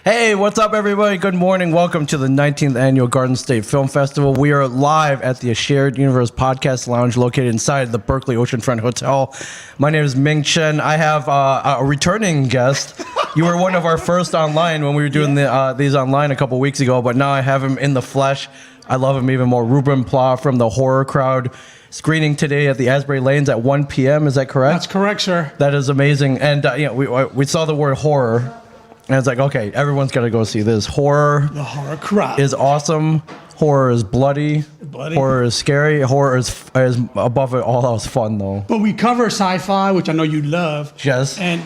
Hey, what's up, everybody? Good morning. Welcome to the 19th Annual Garden State Film Festival. We are live at the Shared Universe Podcast Lounge located inside the Berkeley Oceanfront Hotel. My name is Ming Chen. I have a returning guest. You were one of our first online when we were doing these online a couple weeks ago, but now I have him in the flesh. I love him even more. Ruben Pla from the Horror Crowd. Screening today at the Asbury Lanes at 1 p.m. Is that correct? That's correct, sir. That is amazing. And we saw the word horror. And it's like, okay, everyone's got to go see this. Horror. The Horror Crowd is awesome. Horror is bloody. Horror is scary. Horror is above it all else fun, though. But we cover sci-fi, which I know you love. Yes. And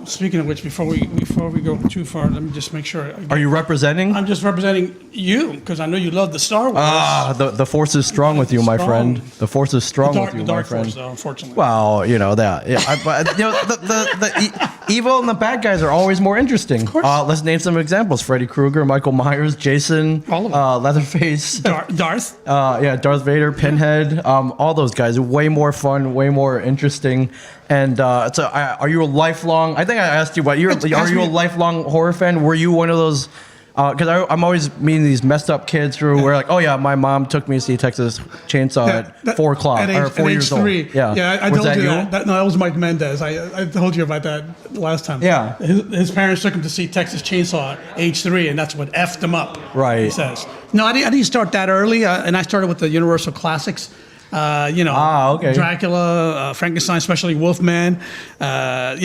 speaking of which, before we go too far, let me just make sure. Are you representing? I'm just representing you because I know you love the Star Wars. The force is strong with you, my friend. The force is strong with you, my friend. Force, though, unfortunately. Well, you know that. Yeah, but the evil and the bad guys are always more interesting. Of course. Let's name some examples: Freddy Krueger, Michael Myers, Jason, all of them. Leatherface, Darth. Darth Vader, Pinhead, all those guys. Way more fun, way more interesting. And so, are you a lifelong? I think I asked you, are you a lifelong horror fan? Were you one of those? Because I'm always meeting these messed up kids who were like, oh yeah, my mom took me to see Texas Chainsaw at 4 o'clock or 4 years old. Yeah, I told you that. No, that was Mike Mendez. I told you about that last time. Yeah. His parents took him to see Texas Chainsaw at age 3, and that's what effed him up. Right. He says. No, I didn't start that early, and I started with the Universal Classics. Okay. Dracula, Frankenstein, especially Wolfman. That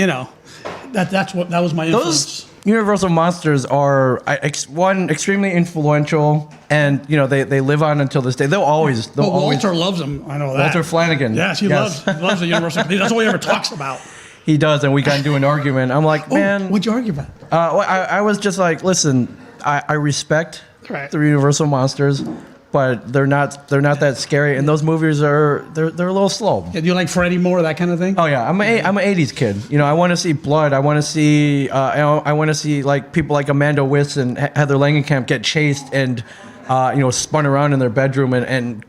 was my influence. Those Universal monsters are extremely influential, and they live on until this day. Walter loves them. I know that. Walter Flanagan. Yes, he loves the Universal. That's all he ever talks about. He does, and we got into an argument. I'm like, man, what'd you argue about? I was just like, listen, I respect the Universal monsters, but they're not that scary, and those movies they're a little slow. Yeah, do you like Freddy more, that kind of thing? Oh yeah, I'm an '80s kid. I want to see blood. I want to see like people like Amanda Wyss and Heather Langenkamp get chased and spun around in their bedroom and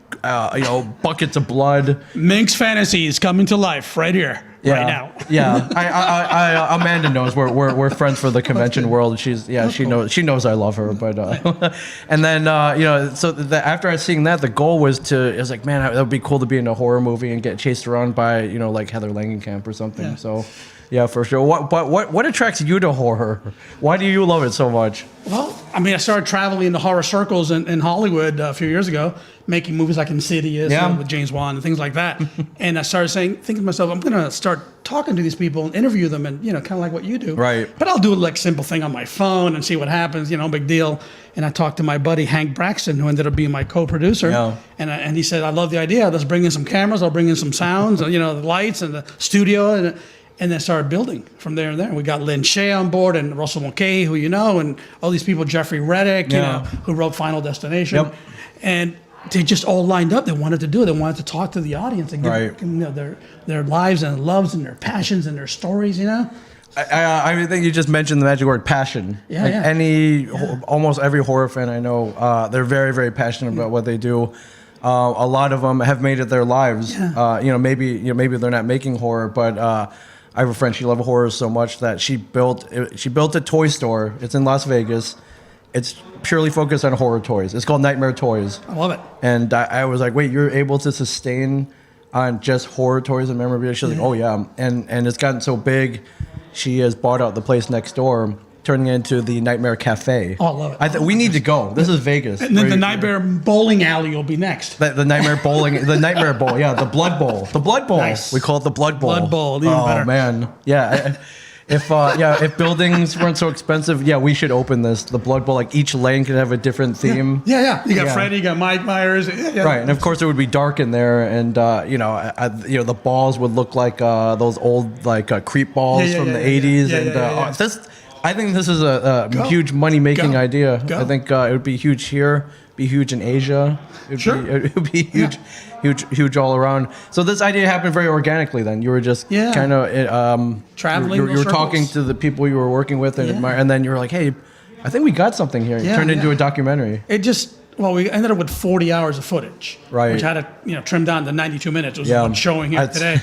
buckets of blood. Mink's fantasies coming to life right here. Right now. Yeah, I Amanda knows we're friends for the convention world. She knows I love her. But and then after I seeing that, the goal was it was like, man, that would be cool to be in a horror movie and get chased around by like Heather Langenkamp or something. Yeah. So yeah, for sure. What attracts you to horror? Why do you love it so much? Well, I started traveling into horror circles in Hollywood a few years ago, making movies like Insidious with James Wan and things like that. And I started thinking to myself, I'm going to start talking to these people and interview them and, kind of like what you do. Right. But I'll do a simple thing on my phone and see what happens, big deal. And I talked to my buddy, Hank Braxton, who ended up being my co-producer. Yeah. And he said, I love the idea. Let's bring in some cameras. I'll bring in some sounds, the lights and the studio. And then started building from there and there. We got Lynn Shea on board and Russell Mulcahy, who and all these people, Jeffrey Reddick, who wrote Final Destination. Yep. And they just all lined up. They wanted to do it. They wanted to talk to the audience and give their lives and loves and their passions and their stories, I think you just mentioned the magic word passion. Yeah, almost every horror fan I know, they're very, very passionate about what they do. A lot of them have made it their lives. Yeah. Maybe they're not making horror, but I have a friend. She loved horror so much that she built a toy store. It's in Las Vegas. It's purely focused on horror toys. It's called Nightmare Toys. I love it. And I was like, wait, you're able to sustain on just horror toys and memorabilia? She's like, oh yeah. And it's gotten so big, she has bought out the place next door, turning it into the Nightmare Cafe. Oh, I love it. We need to go. This is Vegas. And then the Nightmare Bowling Alley will be next. The Nightmare Bowling, the Nightmare Bowl, yeah, the Blood Bowl. The Blood Bowl. Nice. We call it the Blood Bowl. Blood Bowl, even better. Oh, man. Yeah. If buildings weren't so expensive, we should open this. The Blood Bowl, like each lane could have a different theme. Yeah. You got Freddy, you got Mike Myers. Yeah. Right, and of course it would be dark in there, and the balls would look like those old creep balls from the '80s, I think this is a huge money-making idea. I think it would be huge here, be huge in Asia. It would be huge. Huge all around. So this idea happened very organically. Then you were just kind of traveling. You were talking to the people you were working with, and then you were like, "Hey, I think we got something here." It turned into a documentary. Well, we ended up with 40 hours of footage, Right. which had to trim down to 92 minutes. It was Yeah. one showing here today.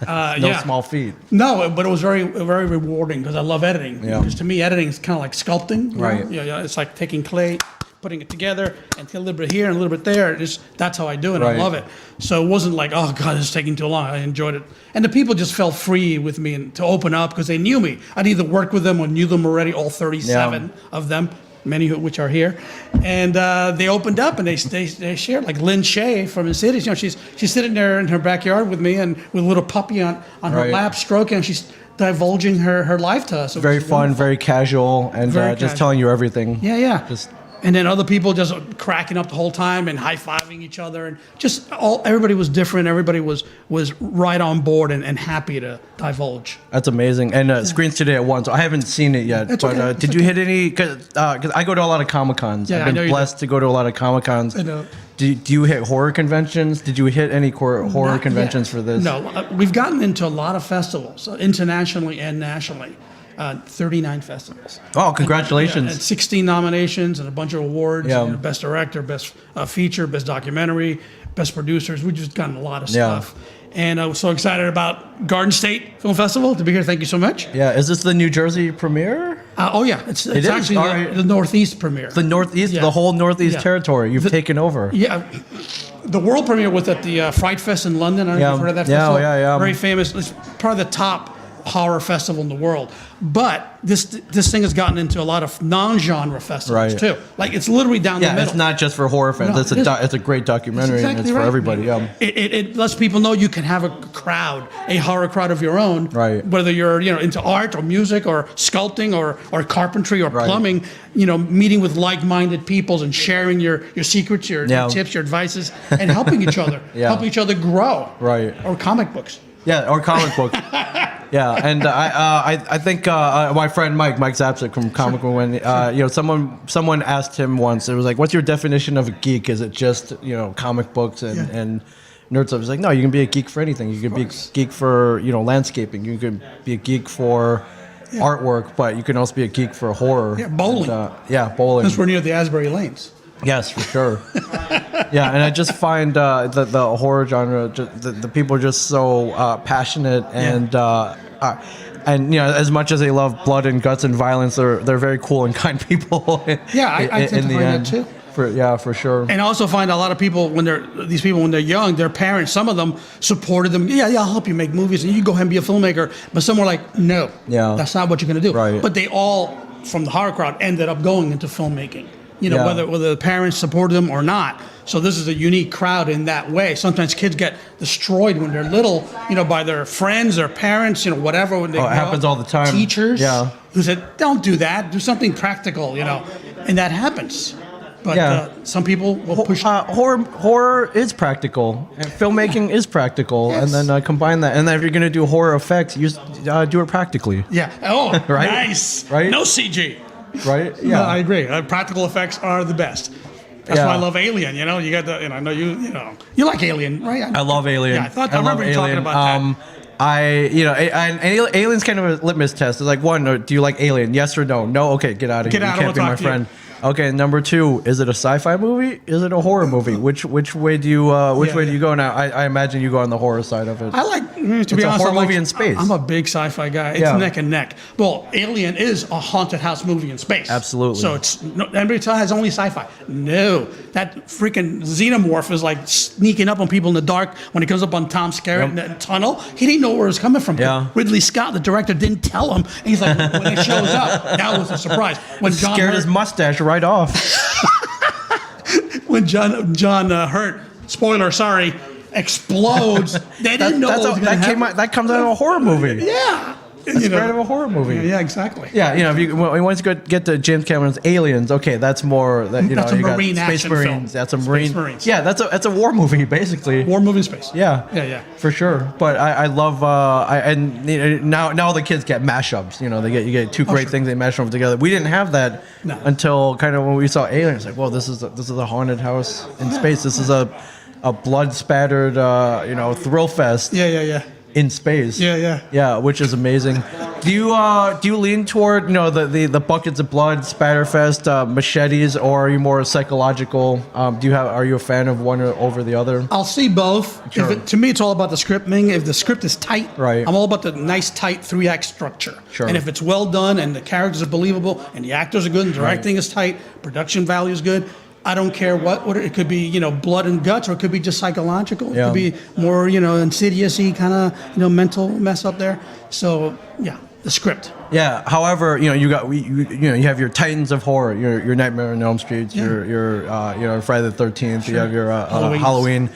No small feat. No, but it was very, very rewarding because I love editing. Yeah. Because to me, editing is kind of like sculpting. Right. Yeah, it's like taking clay, putting it together, and a little bit here and a little bit there. That's how I do it. Right. I love it. So it wasn't like, oh God, this is taking too long. I enjoyed it, and the people just felt free with me and to open up because they knew me. I'd either worked with them or knew them already, all 37 of them. Many of which are here, and they opened up and they shared. Like Lynn Shea from the cities, she's sitting there in her backyard with me and with a little puppy on her Right. lap, stroking, and she's divulging her life to us. It Very was fun, wonderful. very casual, and Very just casual. telling you everything. Yeah. Just And then other people just cracking up the whole time and high-fiving each other, and just everybody was different. Everybody was right on board and happy to divulge. That's amazing. And Screens Today at 1. So I haven't seen it yet. It's but okay. did you hit any? Because I go to a lot of Comic-Cons. Yeah, I've I know been you blessed to go to a lot of Comic-Cons. I know. Do you hit horror conventions? Did you hit any horror Not conventions yet. for this? No, we've gotten into a lot of festivals, internationally and nationally. 39 festivals. Oh, congratulations. And 16 nominations and a bunch of awards. Yeah. Best director, best feature, best documentary, best producers. We've just gotten a lot of Yeah. stuff. And I was so excited about Garden State Film Festival to be here. Thank you so much. Yeah. Is this the New Jersey premiere? Oh, yeah. It's is? actually All right. the Northeast premiere. The Northeast, Yeah. the whole Northeast Yeah. territory. You've taken over. Yeah. The world premiere was at the Fright Fest in London. I don't know if you've heard of that Yeah, festival. yeah. Very famous. It's probably the top horror festival in the world. But this thing has gotten into a lot of non-genre festivals Right. too. Like it's literally down the Yeah, middle. it's not just for horror fans. No, it's it is. it's a great documentary, and it's for everybody. Yeah. It lets people know you can have a crowd, a horror crowd of your own. Right. Whether you're into art or music or sculpting or carpentry or Right. plumbing, meeting with like-minded peoples and sharing your secrets, your Yeah. tips, your advices, and helping each other, Yeah. helping each other grow. Right. Or comic books. Yeah, or comic book. Yeah, and I think my friend Mike Zapsik from Comic Book, when someone asked him once, it was like, "What's your definition of a geek? Is it just comic books and nerd stuff?" He's like, "No, you can be a geek for anything. You can be a geek for landscaping. You can be a geek for artwork, but you can also be a geek for horror. Yeah, bowling. And, bowling. Since we're near the Asbury Lanes. Yes, for sure. Yeah, and I just find the horror genre, the people are just so passionate and as much as they love blood and guts and violence, they're very cool and kind people. Yeah, I tend to find that too. For sure. And I also find a lot of people when they're young, their parents, some of them supported them. Yeah, I'll help you make movies, and you go ahead and be a filmmaker. But some were like, no, that's not what you're going to do. Right. But they all, from the horror crowd, ended up going into filmmaking. Whether the parents supported them or not. So this is a unique crowd in that way. Sometimes kids get destroyed when they're little, by their friends, their parents, whatever. When they it happens all the time. Teachers, Yeah. who said, "Don't do that. Do something practical," and that happens. But some people will push. Horror is practical, and filmmaking is practical, Yes. and then combine that. And then if you're going to do horror effects, you do it practically. Yeah. Oh, Right? nice. Right? No CG. Right? Yeah, I agree. Practical effects are the best. That's Yeah. why I love Alien. You got the. I know you like Alien, right? I love Alien. Yeah, I remember you talking about and Alien's kind of a litmus test. It's like, one, do you like Alien? Yes or no? No. Okay, get out of here. Get out, You I can't be won't my talk to you. friend. Okay, number two, is it a sci-fi movie? Is it a horror movie? Which way do you way do you go now? I imagine you go on the horror side of it. I like, to be It's a honest, horror I like, movie in space. I'm a big sci-fi guy. It's Yeah. neck and neck. Well, Alien is a haunted house movie in space. Absolutely. So it's everybody has only sci-fi. No, that freaking xenomorph is like sneaking up on people in the dark when he comes up on Tom Skerritt in that tunnel. He didn't know where it was coming from. Yeah. Ridley Scott, the director, didn't tell him. And he's like, when it shows up, that was a surprise. When John Scared Hurt, his mustache right off. when John Hurt, spoiler, sorry, explodes, they didn't know what was going to happen. That comes out of a horror movie. Yeah. It's right of a horror movie. Yeah, exactly. Yeah, if you once you get to James Cameron's Aliens, okay, that's more that That's a you got marine Space action Marines. film. That's a Space marine. Marines. Yeah, that's a war movie basically. War movie in space. Yeah. Yeah. For sure. But I love now the kids get mashups. You get two great sure. things, they mash them together. We didn't have that No. until kind of when we saw Aliens. Like, well, this is a haunted house in space. This is a blood spattered thrill fest. Yeah. In space. Yeah. Yeah, which is amazing. Do you lean toward the buckets of blood, spatterfest, machetes, or are you more psychological? Are you a fan of one over the other? I'll see both. Sure. To me, it's all about the script thing. If the script is tight, right. I'm all about the nice, tight 3-act structure. Sure. And if it's well done and the characters are believable and the actors are good and the directing is tight, production value is good, I don't care what it could be, blood and guts, or it could be just psychological. Yeah. It could be more, insidious-y kind of, mental mess up there. So, yeah, the script. Yeah. However, you have your titans of horror, your Nightmare on Elm Street, your Friday the 13th. Sure. You have your Halloween.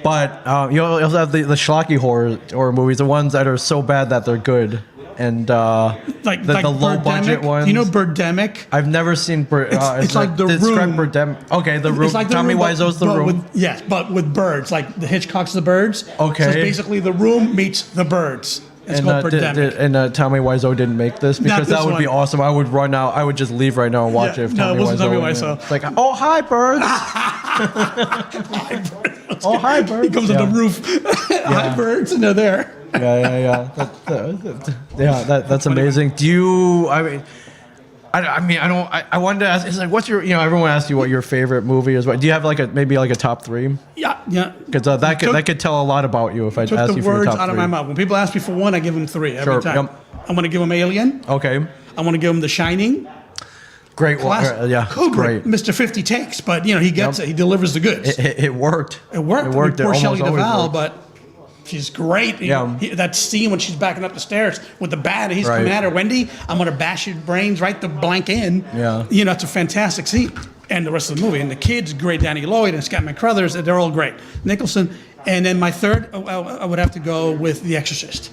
But you also have the schlocky horror movies, the ones that are so bad that they're good. And like the low budget ones. You know Birdemic? I've never seen. It's like The Room. Birdemic. Okay, The Room. It's like Tommy Wiseau's The Room. Yes, but with birds, like the Hitchcock's The Birds. Okay. So it's basically The Room meets The Birds. It's called Birdemic. And Tommy Wiseau didn't make this because that would be awesome. I would run out. I would just leave right now and watch it. If Tommy Wiseau. It's like, oh hi birds. Hi birds. Oh hi birds. He comes on the roof. Hi birds, and they're there. Yeah. That's amazing. Do you? I wanted to ask. It's like, what's your? Everyone asks you what your favorite movie is. Do you have maybe a top 3? Yeah. Because that could tell a lot about you if I ask you for your top 3. Took the words out of my mouth. When people ask me for one, I give them 3 every time. Yep. I'm going to give them Alien. Okay. I'm going to give them The Shining. Great one. Yeah, Kubrick, great. Mr. 50 takes, but he gets it. He delivers the goods. It worked. It worked. Poor Shelley Duvall, but she's great. That scene when she's backing up the stairs with the bat, he's coming at her. Wendy, I'm going to bash your brains right the blank in. Yeah. It's a fantastic scene. And the rest of the movie. And the kids, great. Danny Lloyd and Scott McCrothers, they're all great. Nicholson. And then my third, I would have to go with The Exorcist.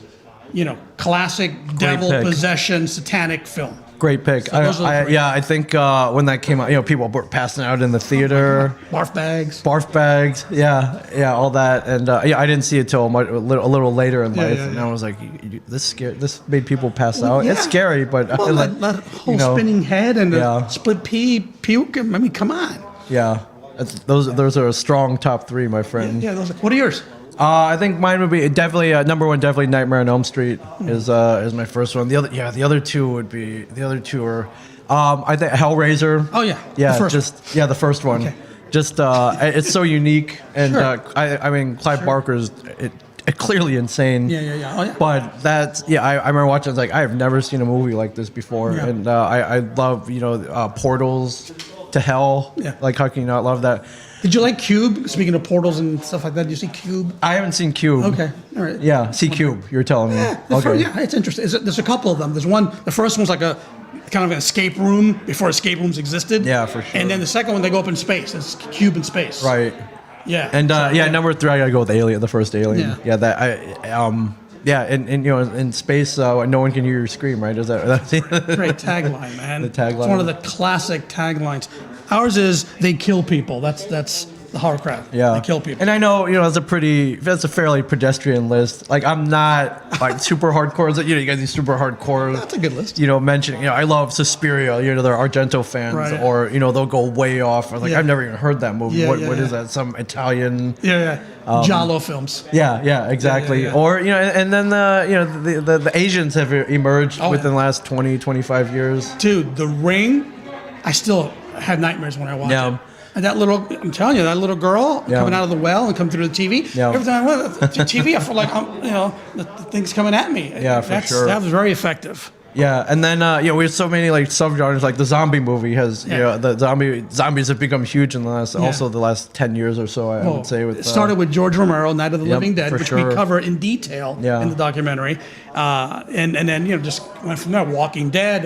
Classic devil possession, satanic film. Great pick. So I think when that came out, people were passing out in the theater. Barf bags. Yeah, all that. And I didn't see it till a little later in life, and I was like, this made people pass out. It's scary, but that whole spinning head and the split pea puke. I mean, come on. Yeah, those are a strong top 3, my friend. Yeah. What are yours? I think mine would be definitely number 1. Definitely Nightmare on Elm Street is my first one. The other two are I think Hellraiser. Oh yeah. The first one. Okay. Just it's so unique, and I mean Clive Barker's clearly insane. Yeah. Oh yeah. But I remember watching. I was like, I have never seen a movie like this before, and I love portals to hell. Yeah. Like, how can you not love that? Did you like Cube? Speaking of portals and stuff like that, did you see Cube? I haven't seen Cube. Okay, all right. Yeah, see Cube. You're telling me. Yeah, it's interesting. There's a couple of them. There's one. The first one's like a kind of an escape room before escape rooms existed. Yeah, for sure. And then the second one, they go up in space. It's Cube in space. Right. Yeah. And number 3, I gotta go with Alien, the first Alien. Yeah. In space, no one can hear you scream, right? Is that great tagline, man? The tagline. It's one of the classic taglines. Ours is they kill people. That's the horror crowd. Yeah, they kill people. And I know that's a fairly pedestrian list. Like, I'm not like super hardcore. You guys, these super hardcore. That's a good list. Mentioning I love Suspiria. They're Argento fans, right. Or they'll go way off. Or I've never even heard that movie. What is that? Some Italian. Giallo films. Yeah, exactly. Yeah. Or and then the Asians have emerged within the last 20, 25 years. Dude, The Ring. I still had nightmares when I watched it. And I'm telling you, that little girl coming out of the well and coming through the TV. Yeah. Every time I went to the TV, I felt like the thing's coming at me. Yeah, for sure. That was very effective. Yeah, and then we have so many subgenres. Like the zombie movie has, the zombies have become huge in the last 10 years or so. I would say it started with George Romero, Night of the Living Dead, which we cover in detail in the documentary, and then just went from there. Walking Dead,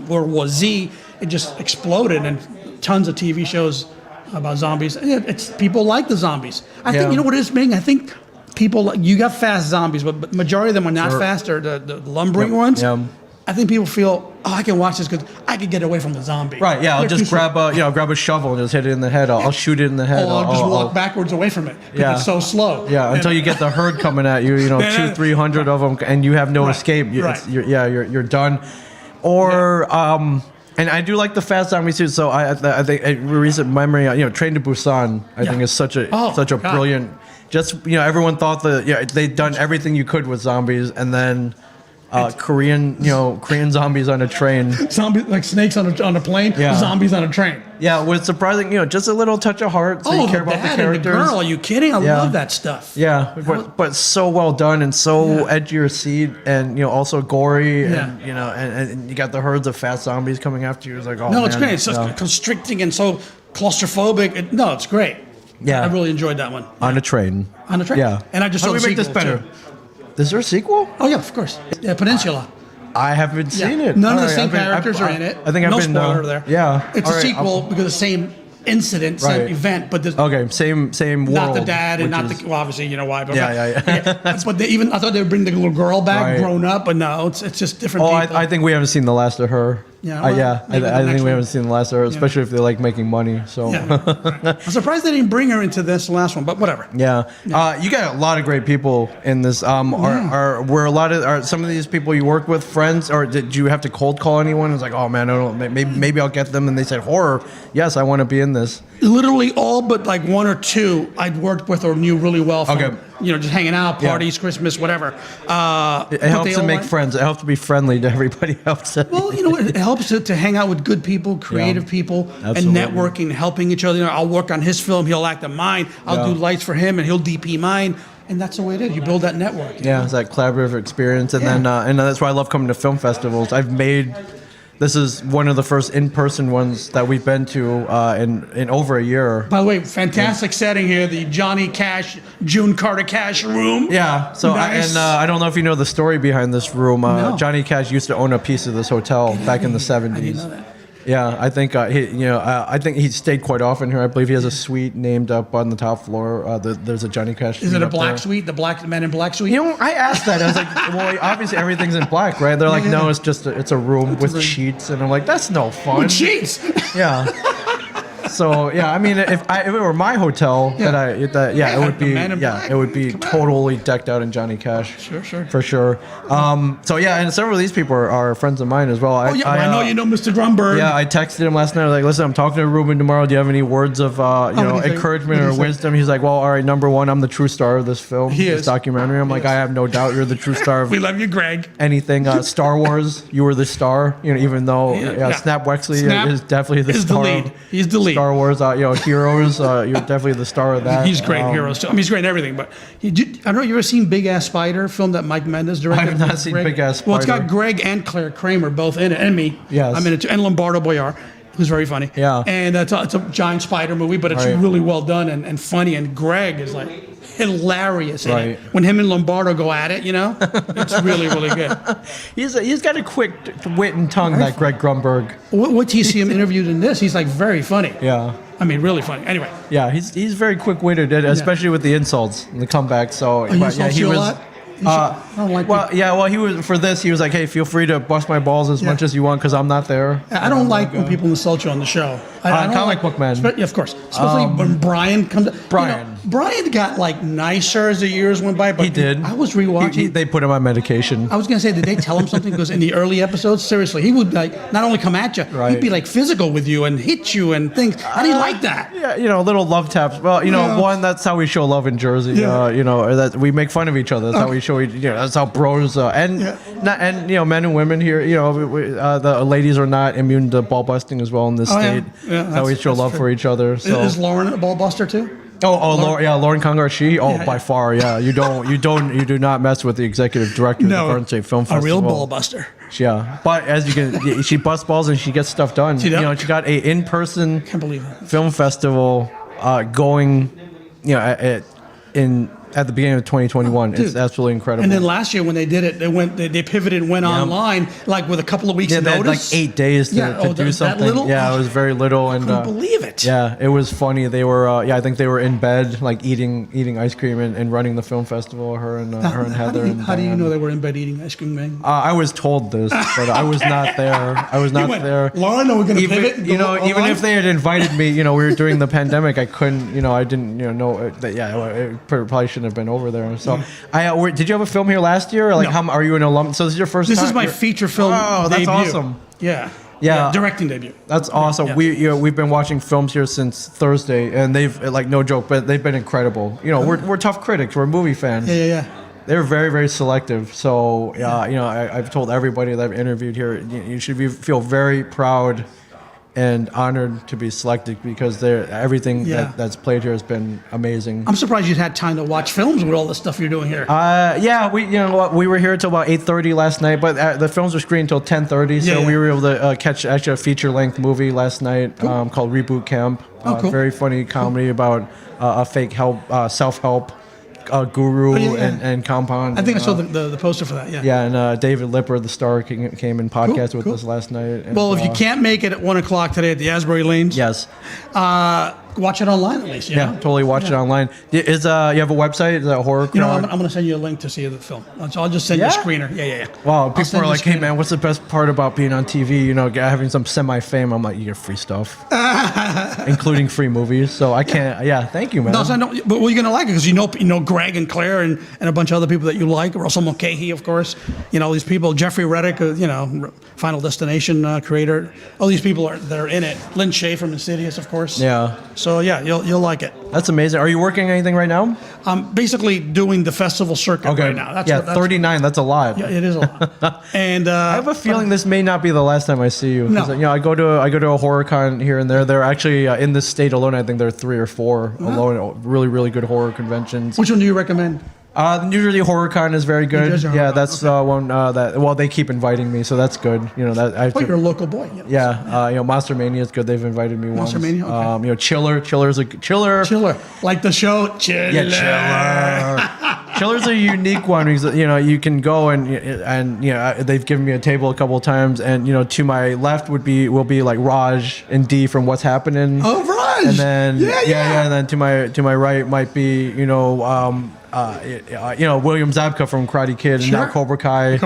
World War Z. It just exploded, and tons of TV shows about zombies. It's people like the zombies. I think what it is, Ming. I think people you got fast zombies, but majority of them are not fast. Or the lumbering ones. Yeah. I think people feel, I can watch this because I can get away from the zombie. Right? Yeah. I'll just grab a shovel and just hit it in the head. I'll shoot it in the head. Or I'll just walk backwards away from it. It's so slow. Yeah. Until you get the herd coming at you. 200-300 of them, and you have no escape. You're done. Or and I do like the fast zombies too. So I think a recent memory, Train to Busan, I think is such a brilliant. Just everyone thought that they'd done everything you could with zombies, and then Korean zombies on a train. Zombies like snakes on a plane. Yeah. Zombies on a train. Yeah, with surprising, just a little touch of heart. So you care about the dad characters. And the girl, are you kidding? I love that stuff. Yeah, but so well done and so edge of your seat, and also gory, and and you got the herds of fast zombies coming after you. It's like, oh no, man, it's great. It's so constricting and so claustrophobic. It's great. Yeah, I really enjoyed that one. On a train. On a train. Yeah, and I just how saw do we make this better? Too. Is there a sequel? Oh yeah, of course. Yeah, Peninsula. I haven't seen it. None of the same characters are in it. I think I've no been spoiler there. Yeah, it's a sequel because the same incident, same event, but there's same world. Not the dad and not the obviously you know why. But yeah. But I thought they would bring the little girl back, grown up, but no, it's just different. Oh, people. I think we haven't seen the last of her. Yeah, I think we haven't seen the last of her, especially if they like making money. So I'm surprised they didn't bring her into this last one, but whatever. Yeah. You got a lot of great people in this. Are some of these people you work with friends, or did you have to cold call anyone? It's like, oh man, I don't know, maybe I'll get them, and they said horror. Yes, I want to be in this. Literally all but like one or two I'd worked with or knew really well from just hanging out, parties, Christmas, whatever. It helps to make friends. It helps to be friendly to everybody else. Well, it helps to hang out with good people, creative people, and networking, helping each other. I'll work on his film, he'll act on mine. I'll do lights for him, and he'll DP mine. And that's the way it is. You build that network. Yeah, it's that collaborative experience, and then that's why I love coming to film festivals. This is one of the first in-person ones that we've been to in over a year. By the way, fantastic setting here, the Johnny Cash, June Carter Cash room. Yeah, so nice. I don't know if you know the story behind this room. No. Johnny Cash used to own a piece of this hotel back in the 70s. I didn't know that. Yeah, I think I think he stayed quite often here. I believe he has a suite named up on the top floor. There's a Johnny Cash. Is it a black suite? The black Men in Black suite? I asked that. I was like, well, obviously everything's in black, right? They're like, no, it's just it's a room with sheets, and I'm like, that's no fun. With sheets. Yeah. So I mean, if it were my hotel, it would be totally decked out in Johnny Cash. Sure, for sure. And several of these people are friends of mine as well. I know you know Mr. Grunberg. Yeah, I texted him last night. I was like, listen, I'm talking to Ruben tomorrow. Do you have any words of encouragement or wisdom? He's like, well, all right, number one, I'm the true star of this film, this documentary. I'm like, I have no doubt you're the true star of. We love you, Greg. Anything Star Wars, you were the star. Even though Snap Wexley is definitely the star. The lead. He's the lead. Star Wars, Heroes. You're definitely the star of that. He's great in Heroes too. I mean, he's great in everything. But I don't know. You ever seen Big Ass Spider, film that Mike Mendes directed? I have not seen Big Ass Spider. Well, it's got Greg and Claire Kramer both in it, and me. Yes. I'm in it too, and Lombardo Boyar, who's very funny. Yeah. And it's a giant spider movie, but it's really well done and funny. And Greg is like hilarious in it. When him and Lombardo go at it, it's really, really good. He's got a quick wit and tongue, that Greg Grunberg. What do you see him interviewed in this? He's like very funny. Yeah. I mean, really funny. Anyway. Yeah, he's very quick-witted, especially with the insults and the comebacks. So he was. A lot? I don't like he was for this. He was like, "Hey, feel free to bust my balls as much as you want because I'm not there." I don't like when people insult you on the show. Comic book man. Yeah, of course. Especially when Brian comes. Brian. Brian got like nicer as the years went by. But he did. I was rewatching. They put him on medication. I was gonna say, did they tell him something? Because in the early episodes, seriously, he would like not only come at you, he'd be like physical with you and hit you and things. How do you like that? Yeah, little love taps. Well, one, that's how we show love in Jersey. Or that we make fun of each other. That's how we show. That's how bros and men and women here. The ladies are not immune to ball busting as well in this state. Yeah, that's how we show love for each other. So. Is Lauren a ball buster too? Lauren Congar, by far, you do not mess with the executive director of the Garden State Film Festival. A real ball buster. Yeah, but as you can, she busts balls and she gets stuff done. She got a in-person film festival going, at the beginning of 2021. It's absolutely incredible. And then last year when they did it, they pivoted and went online like with a couple of weeks notice. They had like 8 days to do something. It was very little. And couldn't believe it. Yeah, it was funny. They were, I think they were in bed, like eating ice cream and running the film festival. Her and Heather. How do you know they were in bed eating ice cream, man? I was told this, but I was not there. there. Lauren, are we going to pivot? Even if they had invited me, we were during the pandemic. I couldn't. I didn't. Know that. Yeah, it probably shouldn't have been over there. So, did you have a film here last year? Or like, no. how are you an alum? So this is your first. This is my feature film. Oh, that's debut. awesome. Yeah, directing debut. That's awesome. Yeah. We've been watching films here since Thursday, and they've no joke, but they've been incredible. We're tough critics. We're movie fans. Yeah. they're very, very selective. So, I've told everybody that I've interviewed here, you should feel very proud and honored to be selected because everything that's played here has been amazing. I'm surprised you'd had time to watch films with all the stuff you're doing here. We were here till about 8:30 last night, but the films were screened till 10:30, so we were able to catch actually a feature-length movie last night called Reboot Camp. Cool. Very funny comedy about a fake self-help guru and compound. I think I saw the poster for that. Yeah, and David Lipper, the star, came and podcast with us last night. And, well, if you can't make it at 1 o'clock today at the Asbury Lanes, yes, watch it online at least. Yeah, totally watch it online. You have a website? Is that Horror Crowd? I'm going to send you a link to see the film. So I'll just send you a screener. Yeah. Wow, people are like, hey man, what's the best part about being on TV? Having some semi-fame. I'm like, you get free stuff, including free movies. So I can't. Yeah, thank you, man. No, but you're going to like it because you know Greg and Claire and a bunch of other people that you like. Russell Mulcahy, of course. These people. Jeffrey Reddick, Final Destination creator. All these people that are in it. Lynn Shay from Insidious, of course. Yeah. So yeah, you'll like it. That's amazing. Are you working anything right now? I'm basically doing the festival circuit right now. That's 39. That's a lot. Yeah, it is a lot. And I have a feeling this may not be the last time I see you. No. I go to a horror con here and there. They're actually in this state alone. I think there are 3 or 4 alone. Really, really good horror conventions. Which one do you recommend? The New Jersey Horror Con is very good. That's one that. Well, they keep inviting me, so that's good. You're a local boy. Monster Mania is good. They've invited me once. Monster Mania. Okay. Chiller's like the show. Chiller. Yeah, Chiller. Chiller's a unique one because you can go and they've given me a table a couple of times, and to my left will be like Raj and Dee from What's Happening. Oh, Raj. And then and then to my right might be William Zabka from Karate Kid and now Cobra Kai.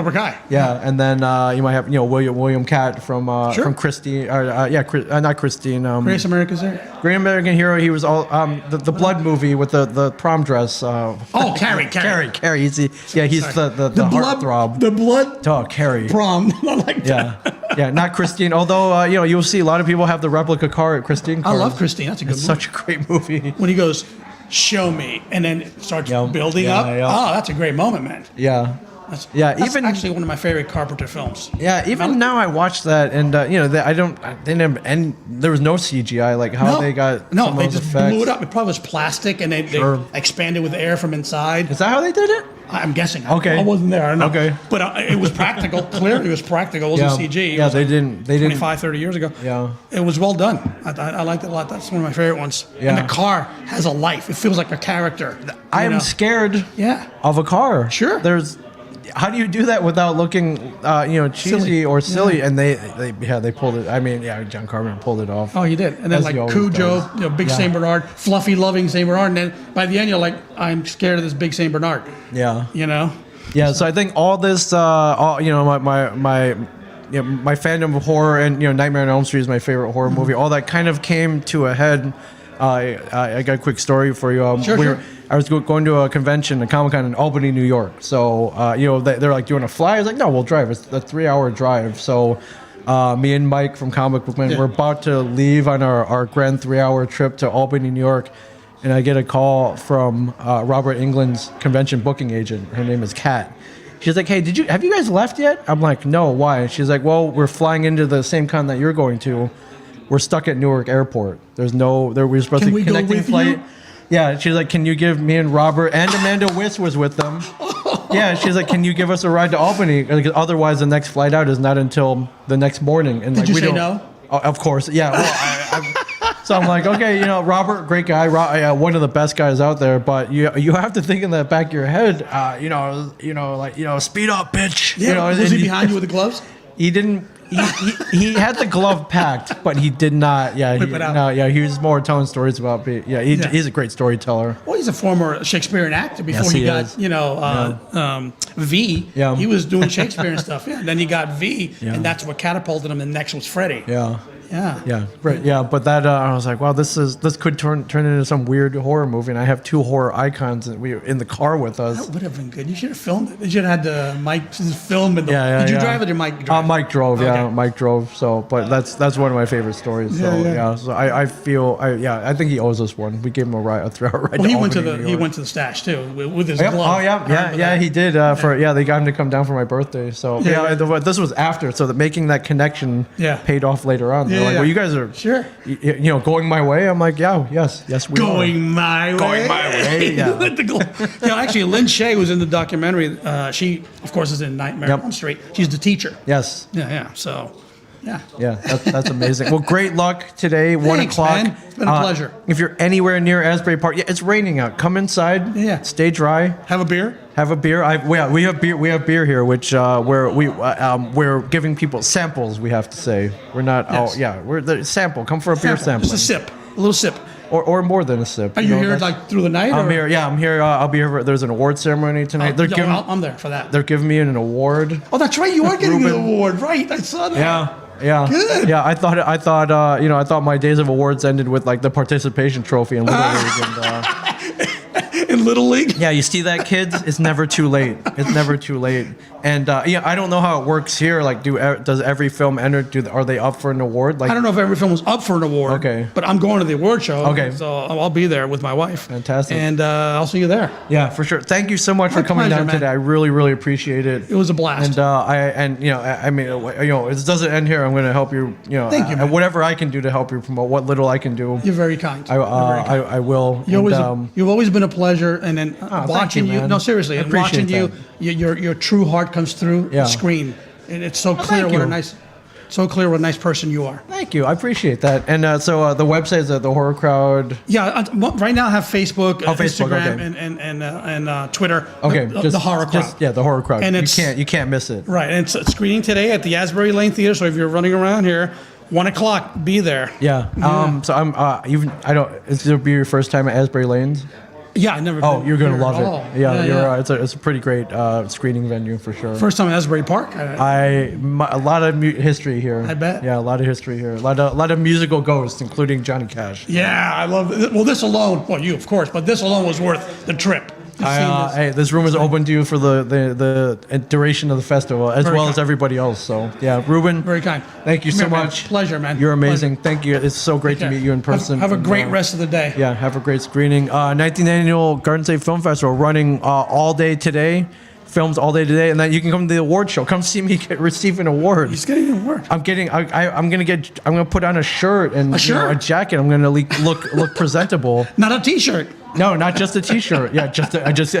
Yeah, and then you might have William Cat from Christine. Not Christine. Greatest America's there. Great American Hero. He was all the Blood movie with the prom dress. Carrie. He's the heartthrob. The Blood. Oh, Carrie. Prom. I like that. Yeah, not Christine. Although you'll see a lot of people have the replica car at Christine. I love Christine. That's a good movie. Such a great movie. When he goes, show me, and then it starts building up. Yeah. Oh, that's a great moment, man. Yeah. That's even actually one of my favorite Carpenter films. Yeah, even now I watch that, and they never, and there was no CGI. Like how they got they just blew it up. It probably was plastic, and they expanded with air from inside. Is that how they did it? I'm guessing. Okay, I wasn't there. I don't know. Okay, but it was practical. Clearly, it was practical. It wasn't CG. Yeah, they didn't. 25, 30 years ago. Yeah, it was well done. I liked it a lot. That's one of my favorite ones. Yeah. And the car has a life. It feels like a character. I am scared. Of a car. Sure. How do you do that without looking, cheesy or silly? Yeah. And they pulled it. I mean, John Carpenter pulled it off. Oh, he did. And then Cujo, big Saint Bernard, fluffy, loving Saint Bernard. And then by the end, you're like, I'm scared of this big Saint Bernard. Yeah. Yeah. So I think all this, my fandom of horror and Nightmare on Elm Street is my favorite horror movie. All that kind of came to a head. I got a quick story for you. Sure. I was going to a convention, a Comic-Con in Albany, New York. So, they're like, do you want to fly? I was like, no, we'll drive. It's a 3-hour drive. So, me and Mike from Comic Book Man, we're about to leave on our grand 3-hour trip to Albany, New York. And I get a call from Robert Englund's convention booking agent. Her name is Kat. She's like, hey, have you guys left yet? I'm like, no, why? She's like, well, we're flying into the same con that you're going to. We're stuck at Newark Airport. We're supposed to connecting flight. You? Yeah, she's like, can you give me and Robert and Amanda Wiss was with them. Yeah, she's like, can you give us a ride to Albany? Because otherwise, the next flight out is not until the next morning. And Did you say no? Of course, yeah. Well, so I'm like, okay, Robert, great guy, one of the best guys out there. But you have to think in the back of your head, speed up, bitch. Yeah. Was he behind you with the gloves? He didn't. He had the glove packed, but he did not. Yeah, he was more telling stories about. He's a great storyteller. Well, he's a former Shakespearean actor before he got V. He was doing Shakespeare and stuff. Yeah, and then he got V, and that's what catapulted him. And next was Freddy. Yeah. Yeah, right. Yeah, but that I was like, wow, this could turn into some weird horror movie. And I have 2 horror icons in the car with us. That would have been good. You should have filmed it. You should have had the Mike film. Did you drive it or Mike drive? Mike drove. Yeah, Okay. Mike drove. So, but that's one of my favorite stories. So yeah. So I feel I think he owes us one. We gave him a 3-hour ride. Well, he Albany, went to the stash too with his Yep. glove. Oh yeah, he did. They got him to come down for my birthday. So this was after. So making that connection paid off later on. They're like, well, you guys are sure. Going my way. I'm like, yes, we going are. my way. Going my way. Yeah. Actually, Lynn Shay was in the documentary. She, of course, is in Nightmare on Elm Street. She's the teacher. Yes. Yeah. So. Yeah, that's amazing. Well, great luck today, 1 o'clock. Man. It's been a pleasure. If you're anywhere near Asbury Park, it's raining out. Come inside. Yeah. Stay dry. Have a beer. Have a beer. We have beer. We have beer here, which we're giving people samples. We have to say we're not. Yes. We're the sample. Come for a beer sample. Just a little sip. Or more than a sip. Are you here through the night? I'm here. Yeah, I'm here. I'll be here. There's an award ceremony tonight. I'm there for that. They're giving me an award. Oh, that's right. You are getting an award, right? I saw that. Yeah. Good. Yeah, I thought my days of awards ended with the participation trophy in Little League. In Little League? Yeah, you see that, kids? It's never too late. It's never too late. And I don't know how it works here. Does every film enter? Are they up for an award? I don't know if every film was up for an award. Okay. But I'm going to the award show. Okay. So I'll be there with my wife. Fantastic. And I'll see you there. Yeah, for sure. Thank you so much for coming down today. I really, really appreciate it. It was a blast. And it doesn't end here. I'm going to help you. Thank you, man. Whatever I can do to help you promote what little I can do. You're very kind. I will. You've always been a pleasure. And then watching you. No, seriously. And watching you, your true heart comes through the screen. And it's so clear what a nice person you are. Thank you. I appreciate that. And so the website is the Horror Crowd. Yeah, right now I have Facebook, Instagram, okay. and Twitter. Okay, the Horror Crowd. The Horror Crowd. And you can't miss it. Right, and it's screening today at the Asbury Lane Theater. So if you're running around here, 1 o'clock, be there. Yeah. So I'm Is it be your first time at Asbury Lanes? Yeah, I never. Oh, you're gonna love it. Yeah. It's a pretty great screening venue for sure. First time at Asbury Park. A lot of history here. I bet. Yeah, a lot of history here. A lot of musical ghosts, including Johnny Cash. Yeah, I love it. Well, this alone. Well, you of course, but this alone was worth the trip. This room is open to you for the duration of the festival, as well as everybody else. So, yeah, Ruben. Very kind. Thank you so much. Man. Pleasure, man. You're amazing. Thank you. It's so great to meet you in person. Have a great rest of the day. Yeah, have a great screening. 19th Annual Garden State Film Festival running all day today. Films all day today, and then you can come to the award show. Come see me receive an award. He's getting an award. I'm gonna put on a shirt and a jacket. I'm gonna look presentable. Not a T-shirt. No, not just a T-shirt. Yeah, I just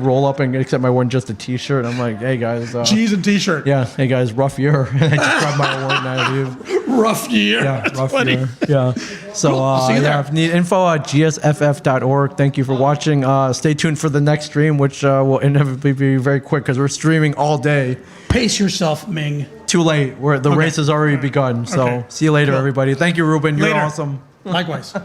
roll up and accept my one just a T-shirt. I'm like, hey guys, jeans and T-shirt. Yeah, hey guys, rough year. I just grab my award and I leave. Rough year. Yeah, rough year. Yeah. So cool. See you there. If you need info at gsff.org. Thank you for watching. Stay tuned for the next stream, which will inevitably be very quick because we're streaming all day. Pace yourself, Ming. Too late. The race has already begun. So see you later, everybody. Thank you, Ruben. You're awesome. Likewise.